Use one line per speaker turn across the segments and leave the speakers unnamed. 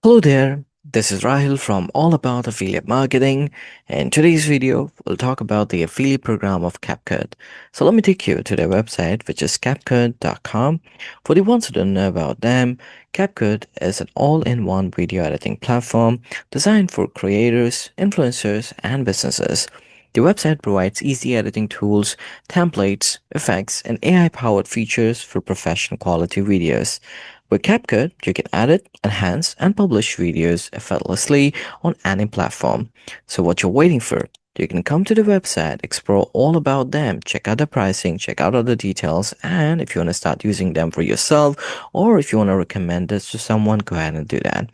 Hello there, this is Rahil from All About Affiliate Marketing. In today's video, we'll talk about the affiliate program of CapCut. So let me take you to their website, which is capcut.com. For the ones who don't know about them, CapCut is an all-in-one video editing platform designed for creators, influencers, and businesses. The website provides easy editing tools, templates, effects, and AI-powered features for professional quality videos. With CapCut, you can edit, enhance, and publish videos effortlessly on any platform. So what you're waiting for? You can come to the website, explore all about them, check out the pricing, check out other details, and if you want to start using them for yourself, or if you want to recommend this to someone, go ahead and do that.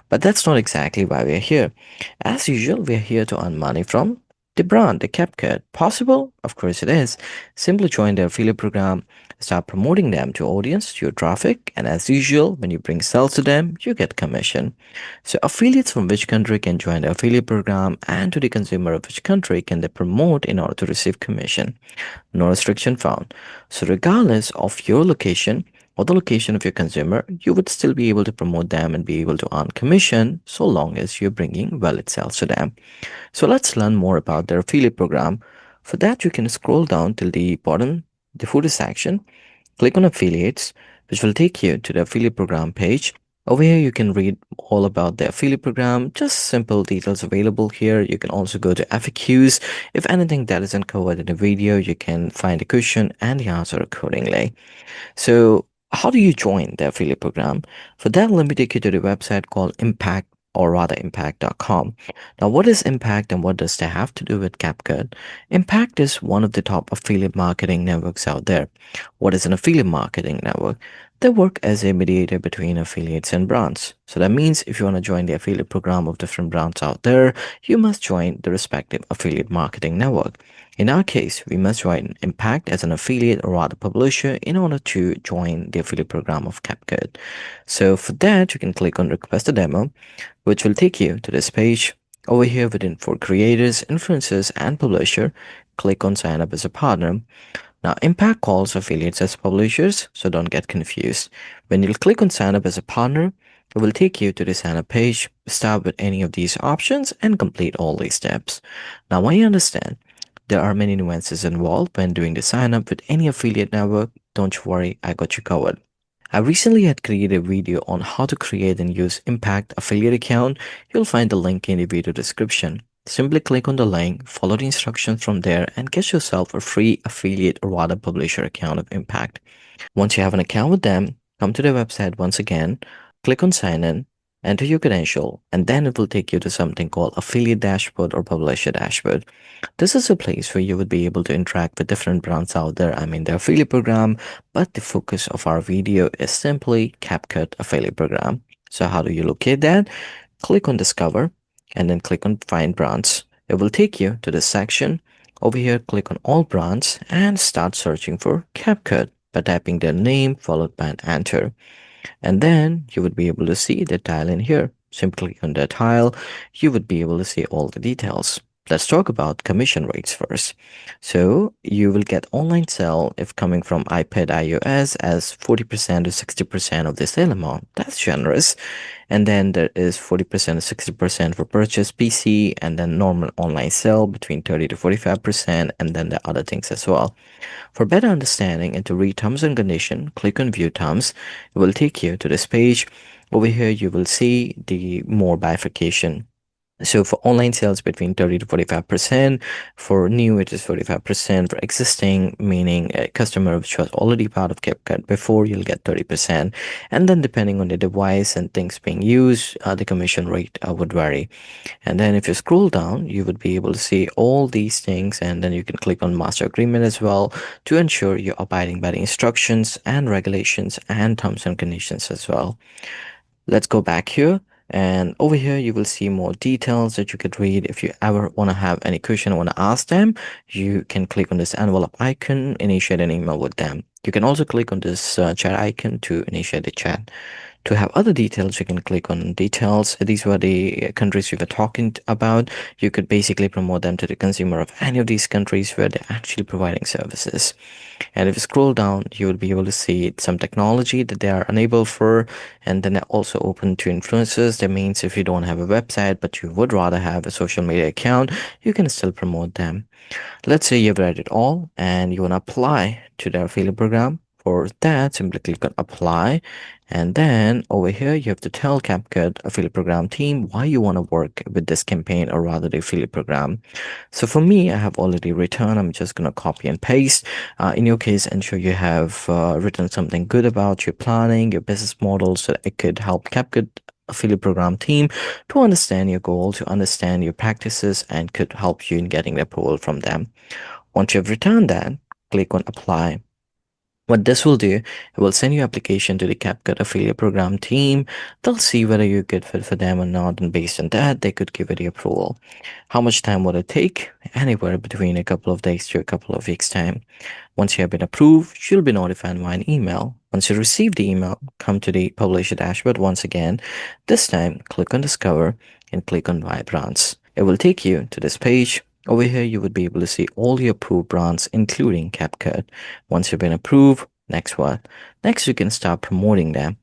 But that's not exactly why we're here. As usual, we're here to earn money from the brand, the CapCut. Possible? Of course it is. Simply join the affiliate program, start promoting them to audience, to your traffic, and as usual, when you bring sales to them, you get commission. So affiliates from which country can join the affiliate program, and to the consumer of which country can they promote in order to receive commission? No restriction found. So regardless of your location or the location of your consumer, you would still be able to promote them and be able to earn commission so long as you're bringing valid sales to them. So let's learn more about their affiliate program. For that, you can scroll down till the bottom, the footer section, click on affiliates, which will take you to the affiliate program page. Over here, you can read all about the affiliate program, just simple details available here. You can also go to FAQs. If anything that isn't covered in the video, you can find the question and the answer accordingly. So how do you join the affiliate program? For that, let me take you to the website called Impact or rather impact.com. Now, what is Impact and what does that have to do with CapCut? Impact is one of the top affiliate marketing networks out there. What is an affiliate marketing network? They work as a mediator between affiliates and brands. So that means if you want to join the affiliate program of different brands out there, you must join the respective affiliate marketing network. In our case, we must join Impact as an affiliate or rather publisher in order to join the affiliate program of CapCut. So for that, you can click on Request a Demo, which will take you to this page. Over here within for creators, influencers, and publisher, click on Sign Up as a Partner. Now, Impact calls affiliates as publishers, so don't get confused. When you'll click on Sign Up as a Partner, it will take you to the sign up page. Start with any of these options and complete all these steps. Now, I understand there are many nuances involved when doing the sign up with any affiliate network. Don't you worry, I got you covered. I recently had created a video on how to create and use Impact affiliate account. You'll find the link in the video description. Simply click on the link, follow the instructions from there, and get yourself a free affiliate or rather publisher account of Impact. Once you have an account with them, come to their website once again, click on sign in, enter your credential, and then it will take you to something called affiliate dashboard or publisher dashboard. This is a place where you would be able to interact with different brands out there. I mean, the affiliate program, but the focus of our video is simply CapCut affiliate program. So how do you locate that? Click on discover and then click on find brands. It will take you to this section. Over here, click on all brands and start searching for CapCut by typing their name followed by an enter. And then you would be able to see the tile in here. Simply click on the tile, you would be able to see all the details. Let's talk about commission rates first. So you will get online sale if coming from iPad iOS as 40% to 60% of the sale amount. That's generous. And then there is 40% to 60% for purchase PC, and then normal online sale between 30 to 45%, and then the other things as well. For better understanding and to read terms and condition, click on view terms. It will take you to this page. Over here, you will see the more bifurcation. So for online sales between 30 to 45%, for new it is 45%, for existing, meaning a customer which was already part of CapCut before, you'll get 30%. And then depending on the device and things being used, the commission rate would vary. And then if you scroll down, you would be able to see all these things, and then you can click on master agreement as well to ensure you're abiding by the instructions and regulations and terms and conditions as well. Let's go back here, and over here you will see more details that you could read. If you ever want to have any question, want to ask them, you can click on this envelope icon, initiate an email with them. You can also click on this chat icon to initiate the chat. To have other details, you can click on details. These were the countries we were talking about. You could basically promote them to the consumer of any of these countries where they're actually providing services. And if you scroll down, you will be able to see some technology that they are unable for, and then they're also open to influencers. That means if you don't have a website, but you would rather have a social media account, you can still promote them. Let's say you've read it all and you want to apply to the affiliate program. For that, simply click on apply. And then over here, you have to tell CapCut affiliate program team why you want to work with this campaign or rather the affiliate program. So for me, I have already written, I'm just going to copy and paste. In your case, ensure you have written something good about your planning, your business model, so that it could help CapCut affiliate program team to understand your goal, to understand your practices, and could help you in getting the approval from them. Once you've returned that, click on apply. What this will do, it will send your application to the CapCut affiliate program team. They'll see whether you're good fit for them or not, and based on that, they could give it the approval. How much time would it take? Anywhere between a couple of days to a couple of weeks' time. Once you have been approved, you'll be notified via an email. Once you receive the email, come to the publisher dashboard once again. This time, click on Discover and click on My Brands. It will take you to this page. Over here, you would be able to see all your approved brands, including CapCut. Once you've been approved, next what? Next, you can start promoting them.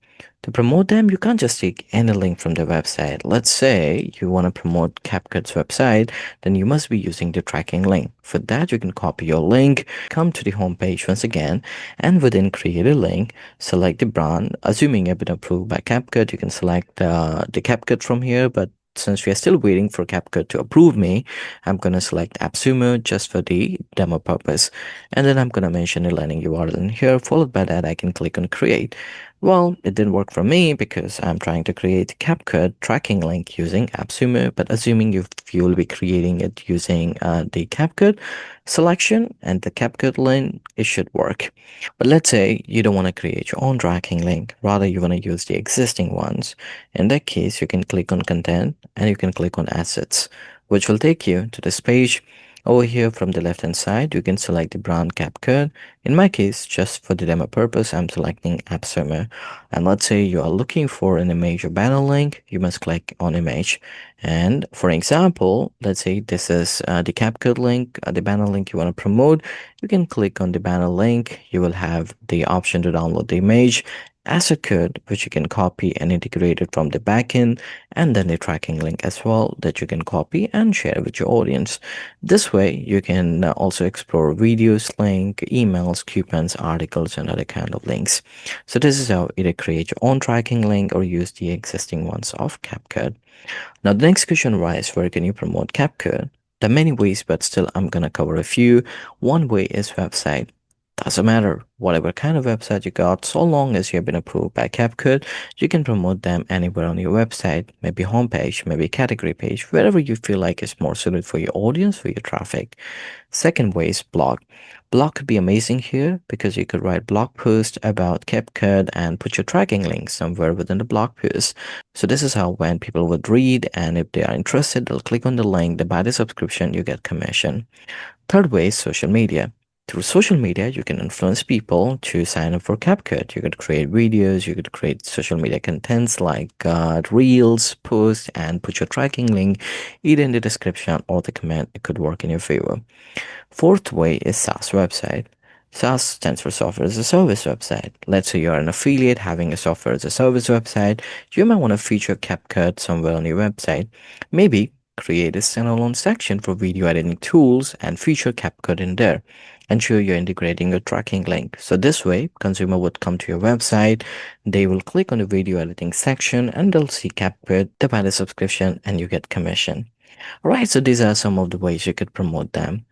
To promote them, you can't just take any link from the website. Let's say you want to promote CapCut's website, then you must be using the tracking link. For that, you can copy your link, come to the home page once again, and within create a link, select the brand. Assuming you've been approved by CapCut, you can select the CapCut from here, but since we are still waiting for CapCut to approve me, I'm going to select AppSumo just for the demo purpose. And then I'm going to mention the learning URL in here. Followed by that, I can click on create. Well, it didn't work for me because I'm trying to create CapCut tracking link using AppSumo, but assuming you will be creating it using the CapCut selection and the CapCut link, it should work. But let's say you don't want to create your own tracking link, rather you want to use the existing ones. In that case, you can click on content and you can click on assets, which will take you to this page. Over here from the left hand side, you can select the brand CapCut. In my case, just for the demo purpose, I'm selecting AppSumo. And let's say you are looking for an image or banner link, you must click on image. And for example, let's say this is the CapCut link, the banner link you want to promote. You can click on the banner link. You will have the option to download the image as a code, which you can copy and integrate it from the backend, and then the tracking link as well that you can copy and share with your audience. This way, you can also explore videos, link, emails, coupons, articles, and other kind of links. So this is how either create your own tracking link or use the existing ones of CapCut. Now, the next question arises, where can you promote CapCut? There are many ways, but still I'm gonna cover a few. One way is website. Doesn't matter whatever kind of website you got, so long as you've been approved by CapCut, you can promote them anywhere on your website, maybe homepage, maybe category page, wherever you feel like is more suited for your audience, for your traffic. Second way is blog. Blog could be amazing here because you could write blog post about CapCut and put your tracking link somewhere within the blog post. So this is how when people would read, and if they are interested, they'll click on the link, they buy the subscription, you get commission. Third way is social media. Through social media, you can influence people to sign up for CapCut. You could create videos, you could create social media contents like reels, posts, and put your tracking link either in the description or the comment. It could work in your favor. Fourth way is SaaS website. SaaS stands for software as a service website. Let's say you're an affiliate having a software as a service website. You might want to feature CapCut somewhere on your website. Maybe create a standalone section for video editing tools and feature CapCut in there. Ensure you're integrating a tracking link. So this way, consumer would come to your website, they will click on the video editing section and they'll see CapCut, they buy the subscription and you get commission. Alright, so these are some of the ways you could promote them.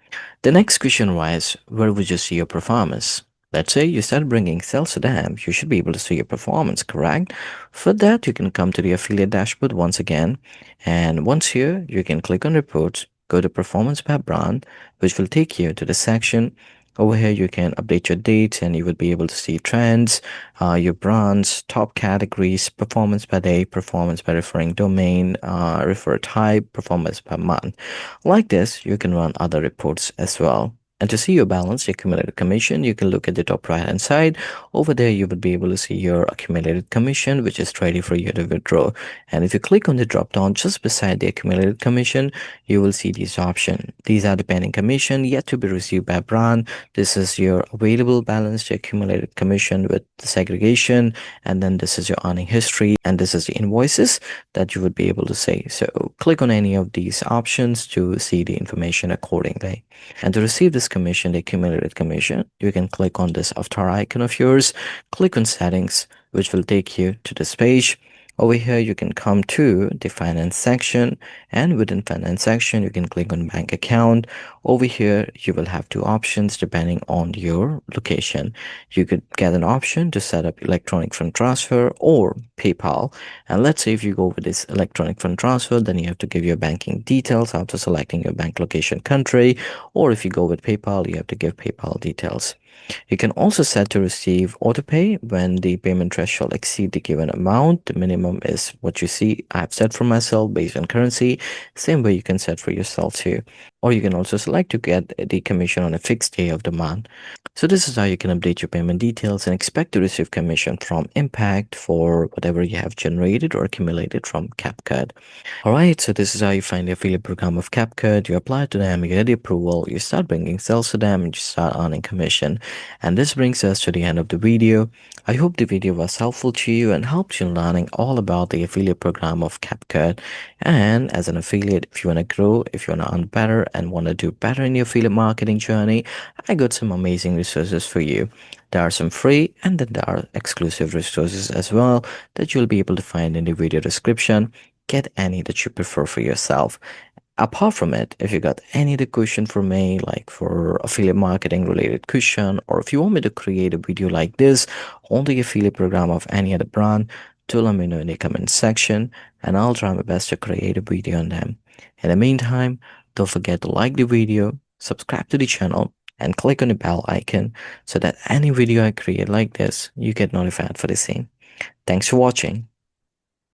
The next question was, where would you see your performance? Let's say you start bringing sales to them, you should be able to see your performance, correct? For that, you can come to the affiliate dashboard once again. And once here, you can click on reports, go to performance by brand, which will take you to the section. Over here, you can update your dates and you will be able to see trends, your brands, top categories, performance per day, performance by referring domain, refer type, performance per month. Like this, you can run other reports as well. And to see your balance, your accumulated commission, you can look at the top right hand side. Over there, you would be able to see your accumulated commission, which is ready for you to withdraw. And if you click on the drop down just beside the accumulated commission, you will see these options. These are the pending commission yet to be received by brand. This is your available balance, your accumulated commission with the segregation, and then this is your earning history, and this is the invoices that you would be able to see. So click on any of these options to see the information accordingly. And to receive this commission, the accumulated commission, you can click on this avatar icon of yours, click on settings, which will take you to this page. Over here, you can come to the finance section, and within finance section, you can click on bank account. Over here, you will have two options depending on your location. You could get an option to set up electronic fund transfer or PayPal. And let's say if you go with this electronic fund transfer, then you have to give your banking details after selecting your bank location country, or if you go with PayPal, you have to give PayPal details. You can also set to receive autopay when the payment threshold exceed the given amount. The minimum is what you see I have set for myself based on currency. Same way you can set for yourself too. Or you can also select to get the commission on a fixed day of the month. So this is how you can update your payment details and expect to receive commission from Impact for whatever you have generated or accumulated from CapCut. Alright, so this is how you find the affiliate program of CapCut. You apply to them, you get the approval, you start bringing sales to them, and you start earning commission. And this brings us to the end of the video. I hope the video was helpful to you and helped you in learning all about the affiliate program of CapCut. And as an affiliate, if you want to grow, if you want to earn better and want to do better in your affiliate marketing journey, I got some amazing resources for you. There are some free and then there are exclusive resources as well that you'll be able to find in the video description. Get any that you prefer for yourself. Apart from it, if you got any other question for me, like for affiliate marketing related question, or if you want me to create a video like this on the affiliate program of any other brand, do let me know in the comment section and I'll try my best to create a video on them. In the meantime, don't forget to like the video, subscribe to the channel, and click on the bell icon so that any video I create like this, you get notified for the same. Thanks for watching.